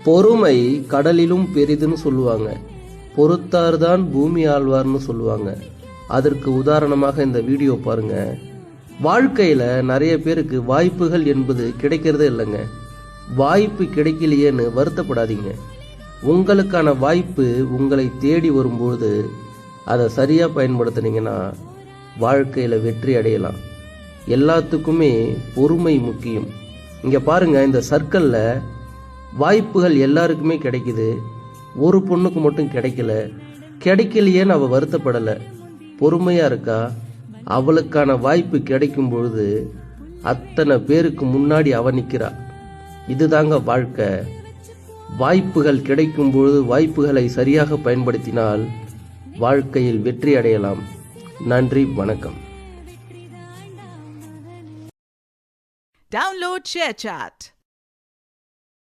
பொறுமை கடலிலும் பெரிதுன்னு சொல்லுவாங்க. பொறுத்தார்தான் பூமி ஆழ்வார்னு சொல்லுவாங்க. அதற்கு உதாரணமாக இந்த வீடியோ பாருங்க. வாழ்க்கையில நிறைய பேருக்கு வாய்ப்புகள் என்பது கிடைக்கிறதே இல்லைங்க. வாய்ப்பு கிடைக்கலையேன்னு வருத்தப்படாதீங்க. உங்களுக்கான வாய்ப்பு உங்களை தேடி வரும்போது அதை சரியா பயன்படுத்தினீங்கன்னா வாழ்க்கையில வெற்றி அடையலாம். எல்லாத்துக்குமே பொறுமை முக்கியம். இங்க பாருங்க, இந்த சர்க்கிள்ல வாய்ப்புகள் எல்லாருக்குமே கிடைக்குது. ஒரு பொண்ணுக்கு மட்டும் கிடைக்கல. கிடைக்கலையேன்னு அவ வருத்தப்படலை, பொறுமையா இருக்கா. அவளுக்கான வாய்ப்பு கிடைக்கும் பொழுது அத்தனை பேருக்கு முன்னாடி அவ நிற்கிறா. இதுதாங்க வாழ்க்கை. வாய்ப்புகள் கிடைக்கும் பொழுது வாய்ப்புகளை சரியாக பயன்படுத்தினால் வாழ்க்கையில் வெற்றி அடையலாம். நன்றி, வணக்கம். Download ShareChat.